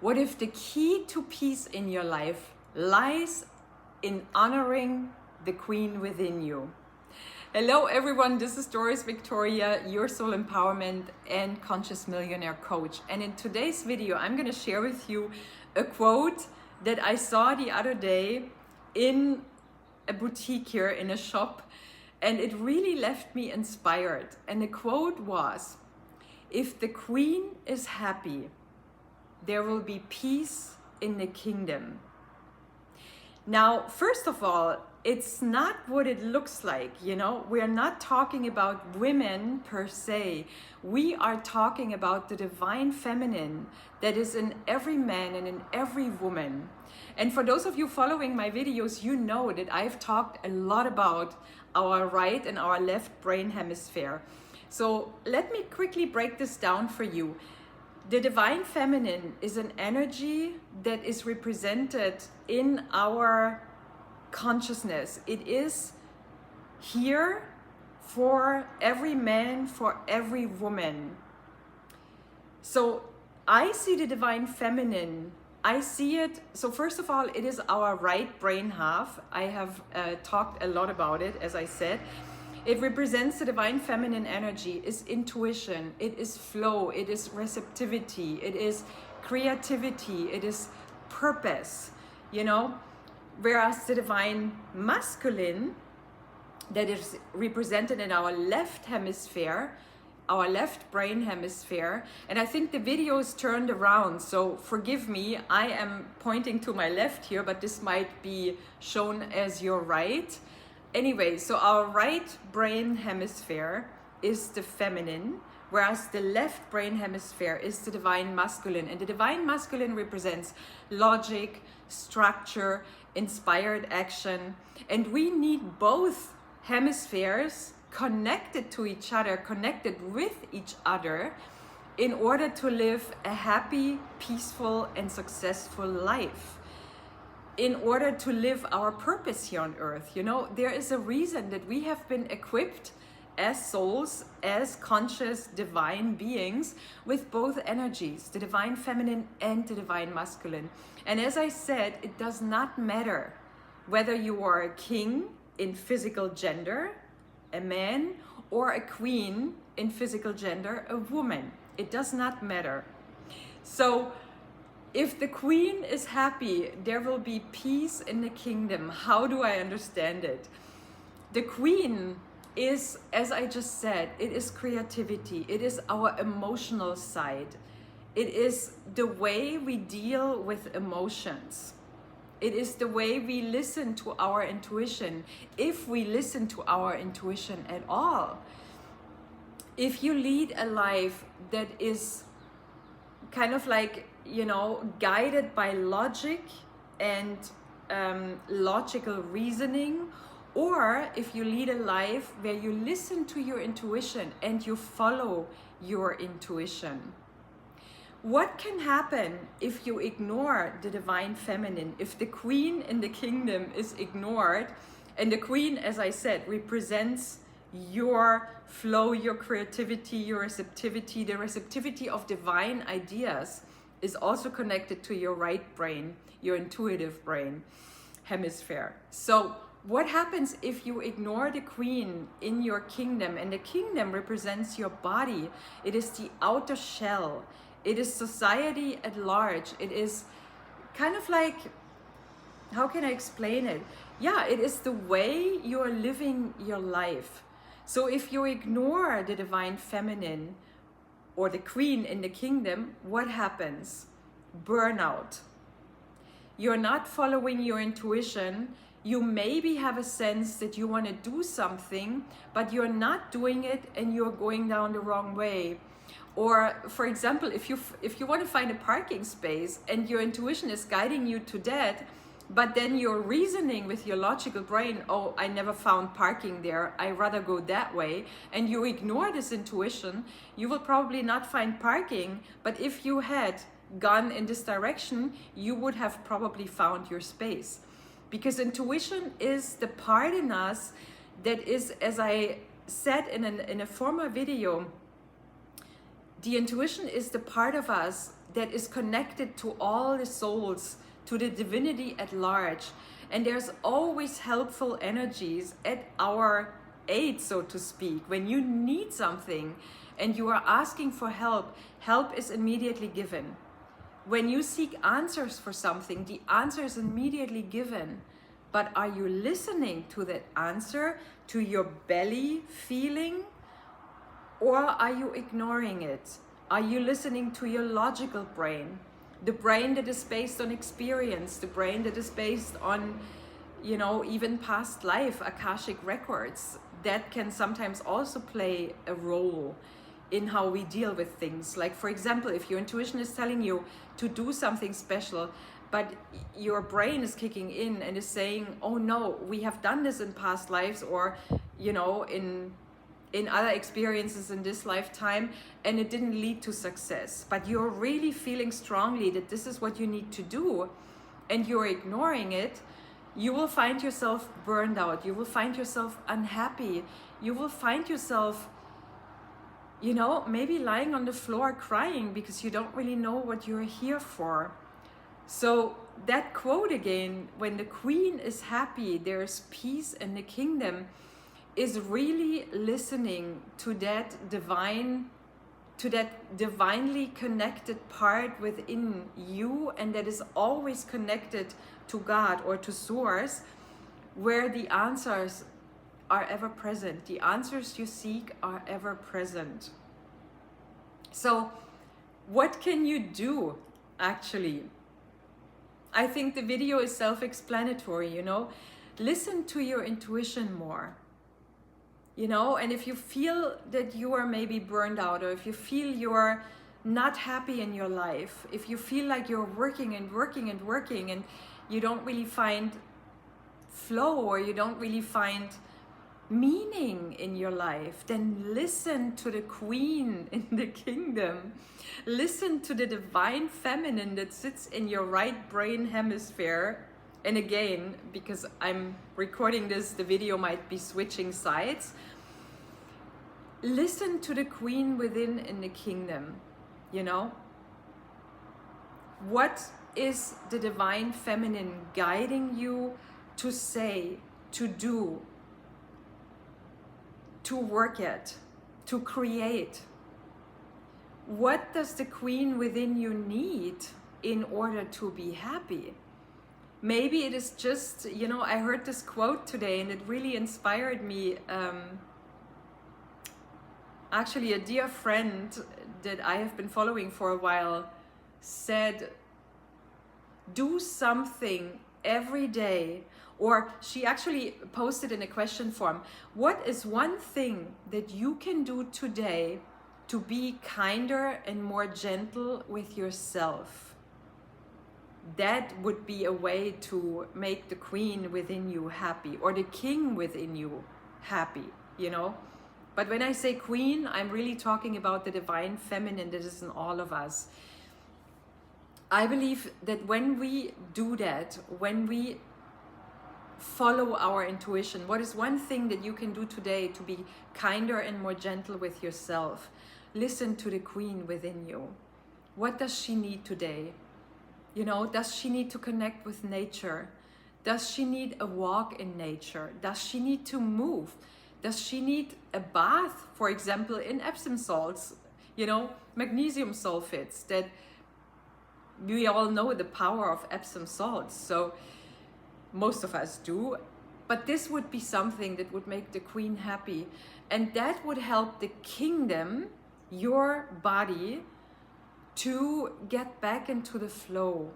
What if the key to peace in your life lies in honoring the queen within you? Hello everyone, this is Doris Victoria, your soul empowerment and conscious millionaire coach. And in today's video, I'm going to share with you a quote that I saw the other day in a boutique here in a shop, and it really left me inspired. And the quote was, "If the queen is happy, there will be peace in the kingdom." Now, first of all, it's not what it looks like, you know. We're not talking about women per se. We are talking about the divine feminine that is in every man and in every woman. And for those of you following my videos, you know that I've talked a lot about our right and our left brain hemisphere. So let me quickly break this down for you. The divine feminine is an energy that is represented in our consciousness. It is here for every man, for every woman. So I see the divine feminine. I see it. So first of all, it is our right brain half. I have talked a lot about it, as I said. It represents the divine feminine energy, is intuition, it is flow, it is receptivity, it is creativity, it is purpose, you know. Whereas the divine masculine, that is represented in our left hemisphere, our left brain hemisphere, and I think the video is turned around, so forgive me, I am pointing to my left here, but this might be shown as your right. Anyway, so our right brain hemisphere is the feminine, whereas the left brain hemisphere is the divine masculine. And the divine masculine represents logic, structure, inspired action. And we need both hemispheres connected to each other, connected with each other, in order to live a happy, peaceful, and successful life. In order to live our purpose here on earth. You know, there is a reason that we have been equipped as souls, as conscious divine beings, with both energies, the divine feminine and the divine masculine. And as I said, it does not matter whether you are a king in physical gender, a man, or a queen in physical gender, a woman. It does not matter. So if the queen is happy, there will be peace in the kingdom. How do I understand it? The queen is, as I just said, it is creativity. It is our emotional side. It is the way we deal with emotions. It is the way we listen to our intuition, if we listen to our intuition at all. If you lead a life that is kind of like, you know, guided by logic and logical reasoning, or if you lead a life where you listen to your intuition and you follow your intuition. What can happen if you ignore the divine feminine? If the queen in the kingdom is ignored, and the queen, as I said, represents your flow, your creativity, your receptivity, the receptivity of divine ideas, is also connected to your right brain, your intuitive brain hemisphere. So what happens if you ignore the queen in your kingdom? And the kingdom represents your body. It is the outer shell. It is society at large. It is kind of like, how can I explain it? Yeah, it is the way you're living your life. So if you ignore the divine feminine, or the queen in the kingdom, what happens? Burnout. You're not following your intuition. You maybe have a sense that you want to do something, but you're not doing it and you're going down the wrong way. Or for example, if you want to find a parking space and your intuition is guiding you to that, but then you're reasoning with your logical brain, oh, I never found parking there, I rather go that way, and you ignore this intuition, you will probably not find parking. But if you had gone in this direction, you would have probably found your space. Because intuition is the part in us that is, as I said in a former video, the intuition is the part of us that is connected to all the souls, to the divinity at large. And there's always helpful energies at our aid, so to speak. When you need something and you are asking for help, help is immediately given. When you seek answers for something, the answer is immediately given. But are you listening to that answer, to your belly feeling? Or are you ignoring it? Are you listening to your logical brain? The brain that is based on experience, the brain that is based on, even past life, Akashic records. That can sometimes also play a role in how we deal with things. Like, for example, if your intuition is telling you to do something special, but your brain is kicking in and is saying, oh no, we have done this in past lives, or, in other experiences in this lifetime, and it didn't lead to success. But you're really feeling strongly that this is what you need to do, and you're ignoring it, you will find yourself burned out. You will find yourself unhappy. You will find yourself, maybe lying on the floor crying because you don't really know what you're here for. So that quote again, when the queen is happy, there's peace in the kingdom, is really listening to that divinely connected part within you, and that is always connected to God or to Source, where the answers are ever present. The answers you seek are ever present. So what can you do actually? I think the video is self-explanatory, Listen to your intuition more. And if you feel that you are maybe burned out, or if you feel you're not happy in your life, if you feel like you're working and working and working and you don't really find flow, or you don't really find meaning in your life, then listen to the queen in the kingdom. Listen to the divine feminine that sits in your right brain hemisphere. And again, because I'm recording this, the video might be switching sides. Listen to the queen within in the kingdom, What is the divine feminine guiding you to say, to do, to work at, to create? What does the queen within you need in order to be happy? Maybe it is just, I heard this quote today and it really inspired me. Actually, a dear friend that I have been following for a while said, do something every day. Or she actually posted in a question form, what is one thing that you can do today to be kinder and more gentle with yourself? That would be a way to make the queen within you happy, or the king within you happy, But when I say queen, I'm really talking about the divine feminine that is in all of us. I believe that when we do that, when we follow our intuition, what is one thing that you can do today to be kinder and more gentle with yourself? Listen to the queen within you. What does she need today? Does she need to connect with nature? Does she need a walk in nature? Does she need to move? Does she need a bath, for example, in Epsom salts, magnesium sulfates, that we all know the power of Epsom salts. So most of us do, but this would be something that would make the queen happy. And that would help the kingdom, your body, to get back into the flow.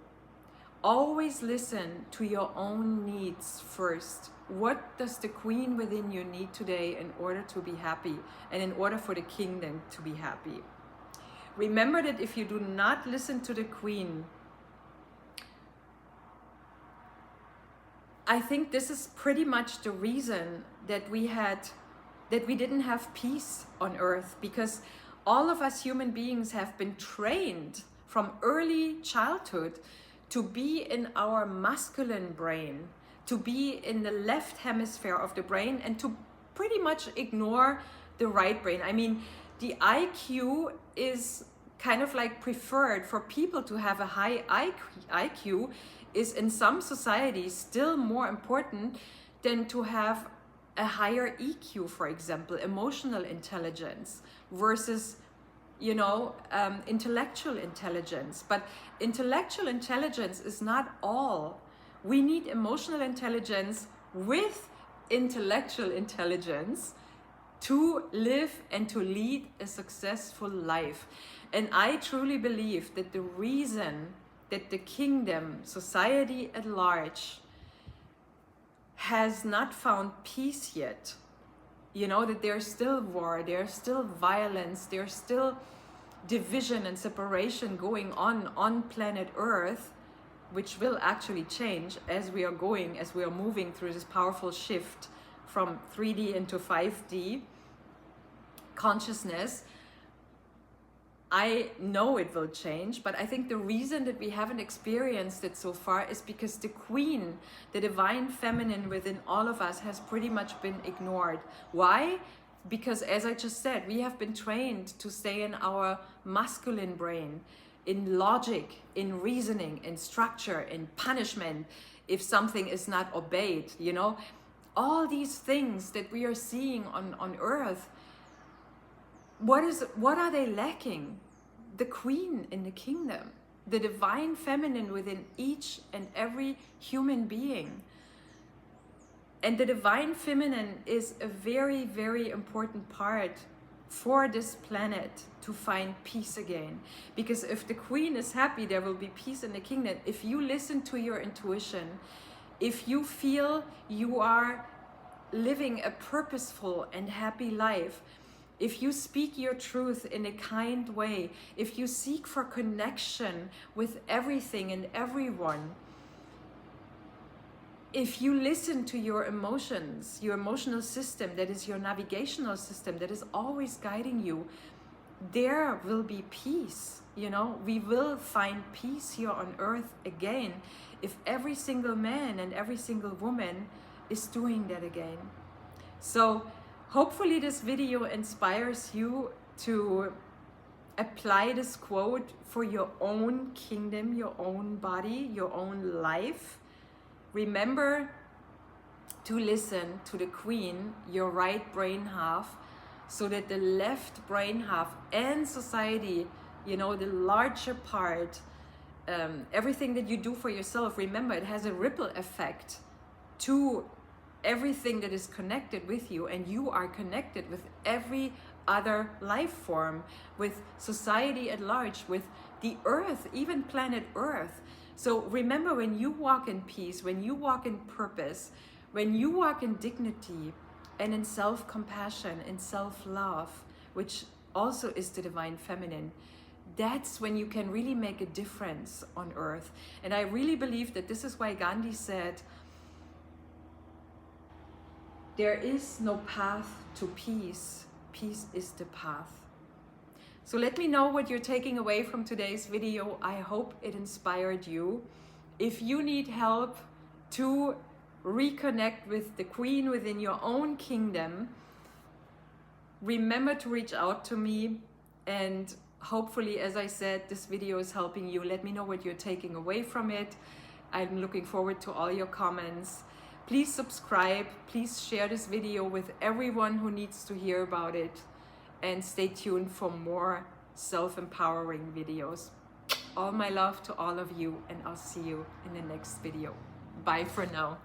Always listen to your own needs first. What does the queen within you need today in order to be happy, and in order for the kingdom to be happy? Remember that if you do not listen to the queen, I think this is pretty much the reason that we didn't have peace on earth, because all of us human beings have been trained from early childhood to be in our masculine brain, to be in the left hemisphere of the brain, and to pretty much ignore the right brain. I mean, the IQ is kind of like preferred for people to have a high IQ is in some societies still more important than to have a higher EQ, for example, emotional intelligence versus, you know, intellectual intelligence. But intellectual intelligence is not all. We need emotional intelligence with intellectual intelligence to live and to lead a successful life. And I truly believe that the reason that the kingdom, society at large, has not found peace yet, you know, that there's still war, there's still violence, there's still division and separation going on planet Earth, which will actually change as we are moving through this powerful shift from 3D into 5D consciousness. I know it will change, but I think the reason that we haven't experienced it so far is because the queen, the divine feminine within all of us, has pretty much been ignored. Why? Because, as I just said, we have been trained to stay in our masculine brain, in logic, in reasoning, in structure, in punishment, if something is not obeyed, you know. All these things that we are seeing on Earth, what are they lacking? The queen in the kingdom, the divine feminine within each and every human being. And the divine feminine is a very, very important part for this planet to find peace again. Because if the queen is happy, there will be peace in the kingdom. If you listen to your intuition, if you feel you are living a purposeful and happy life, if you speak your truth in a kind way, if you seek for connection with everything and everyone, if you listen to your emotions, your emotional system, that is your navigational system, that is always guiding you, there will be peace. You know, we will find peace here on Earth again if every single man and every single woman is doing that again. So hopefully this video inspires you to apply this quote for your own kingdom, your own body, your own life. Remember to listen to the queen, your right brain half, so that the left brain half and society, you know, the larger part, everything that you do for yourself, remember it has a ripple effect to everything that is connected with you, and you are connected with every other life form, with society at large, with the earth, even planet Earth. So remember, when you walk in peace, when you walk in purpose, when you walk in dignity and in self-compassion, in self-love, which also is the divine feminine, that's when you can really make a difference on Earth. And I really believe that this is why Gandhi said, there is no path to peace. Peace is the path. So let me know what you're taking away from today's video. I hope it inspired you. If you need help to reconnect with the queen within your own kingdom, remember to reach out to me. And hopefully, as I said, this video is helping you. Let me know what you're taking away from it. I'm looking forward to all your comments. Please subscribe, please share this video with everyone who needs to hear about it, and stay tuned for more self-empowering videos. All my love to all of you, and I'll see you in the next video. Bye for now.